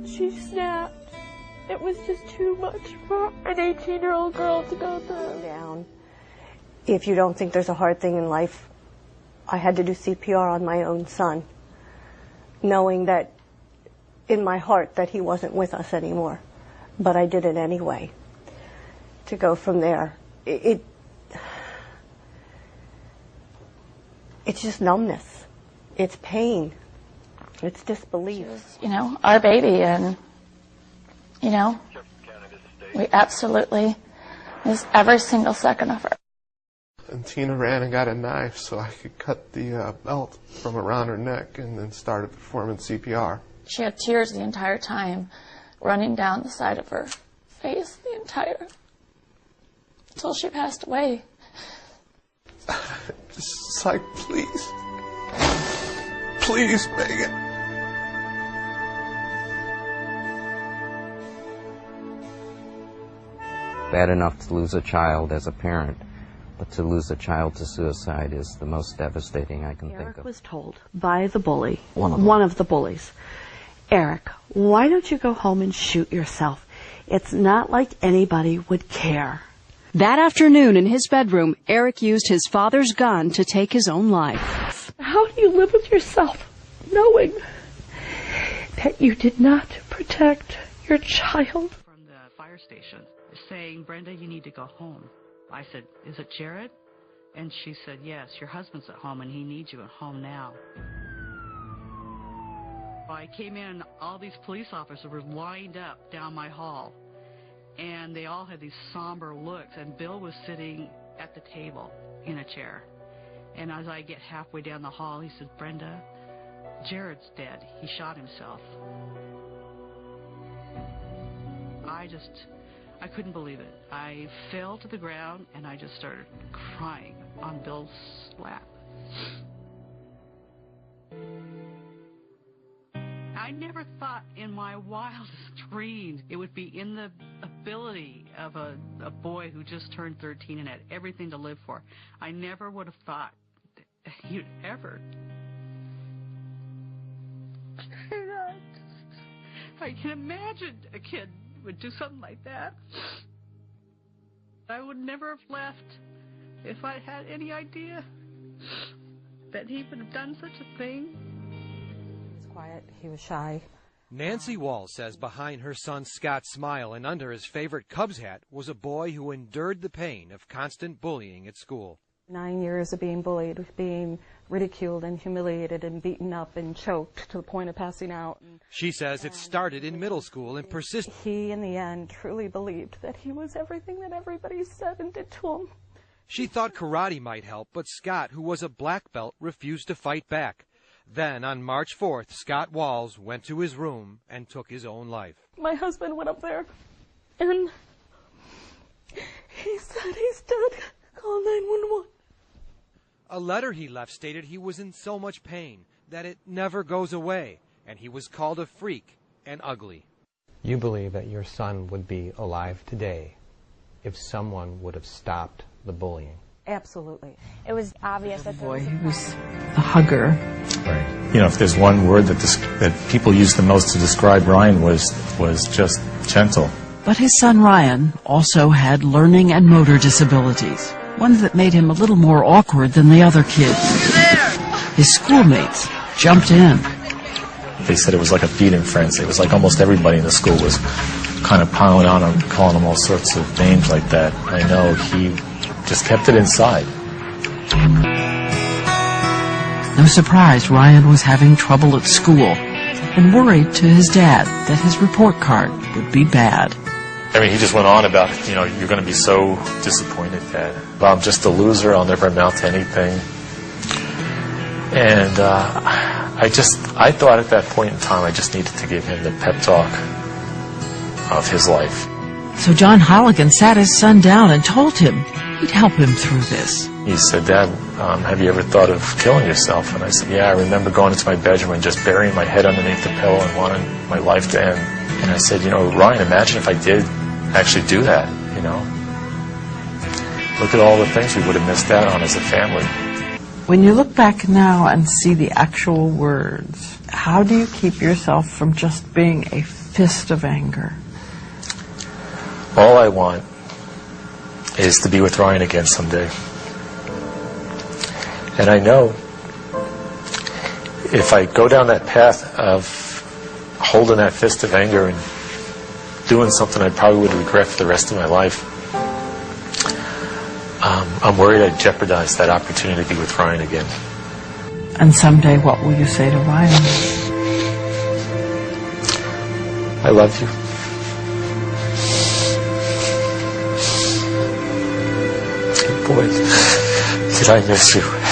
she snapped. It was just too much for an 18-year-old girl to go through. Down. If you don't think there's a hard thing in life, I had to do CPR on my own son, knowing that in my heart that he wasn't with us anymore. But I did it anyway. To go from there, it's just numbness. It's pain. It's disbelief. She was, our baby, and, we absolutely miss every single second of her. And Tina ran and got a knife so I could cut the belt from around her neck and then started performing CPR. She had tears the entire time running down the side of her face until she passed away. Just like, please. Please, Megan. Bad enough to lose a child as a parent, but to lose a child to suicide is the most devastating I can think of. Eric was told by the bully, One of the bullies, Eric, why don't you go home and shoot yourself? It's not like anybody would care. That afternoon in his bedroom, Eric used his father's gun to take his own life. How do you live with yourself knowing that you did not protect your child? From the fire station saying, Brenda, you need to go home. I said, is it Jared? And she said, yes, your husband's at home and he needs you at home now. I came in and all these police officers were lined up down my hall. And they all had these somber looks, and Bill was sitting at the table in a chair. And as I get halfway down the hall, he said, Brenda, Jared's dead. He shot himself. I couldn't believe it. I fell to the ground, and I just started crying on Bill's lap. I never thought in my wildest dreams it would be in the ability of a boy who just turned 13 and had everything to live for. I never would have thought he'd ever. I can imagine a kid would do something like that. I would never have left if I had any idea that he would have done such a thing. Quiet. He was shy. Nancy Wall says behind her son Scott's smile and under his favorite Cubs hat was a boy who endured the pain of constant bullying at school. 9 years of being bullied, being ridiculed and humiliated and beaten up and choked to the point of passing out. She says it started in middle school and persisted. He, in the end, truly believed that he was everything that everybody said and did to him. She thought karate might help, but Scott, who was a black belt, refused to fight back. Then, on March 4th, Scott Walls went to his room and took his own life. My husband went up there, and he said he's dead. Call 911. A letter he left stated he was in so much pain that it never goes away, and he was called a freak and ugly. You believe that your son would be alive today if someone would have stopped the bullying? Absolutely. It was obvious that the boy who was the hugger. Right. If there's one word that people use the most to describe Ryan was just gentle. But his son Ryan also had learning and motor disabilities, ones that made him a little more awkward than the other kids. His schoolmates jumped in. They said it was like a feeding frenzy. It was like almost everybody in the school was kind of piling on him, calling him all sorts of names like that. I know he just kept it inside. No surprise Ryan was having trouble at school and worried to his dad that his report card would be bad. I mean, he just went on about, you're going to be so disappointed, Dad. I'm just a loser. I'll never amount to anything. And I thought at that point in time I just needed to give him the pep talk of his life. So John Holligan sat his son down and told him he'd help him through this. He said, Dad, have you ever thought of killing yourself? And I said, yeah, I remember going into my bedroom and just burying my head underneath the pillow and wanting my life to end. And I said, Ryan, imagine if I did actually do that, Look at all the things we would have missed out on as a family. When you look back now and see the actual words, how do you keep yourself from just being a fist of anger? All I want is to be with Ryan again someday. And I know if I go down that path of holding that fist of anger and doing something I probably would regret for the rest of my life, I'm worried I'd jeopardize that opportunity to be with Ryan again. And someday, what will you say to Ryan? I love you. Boy, did I miss you.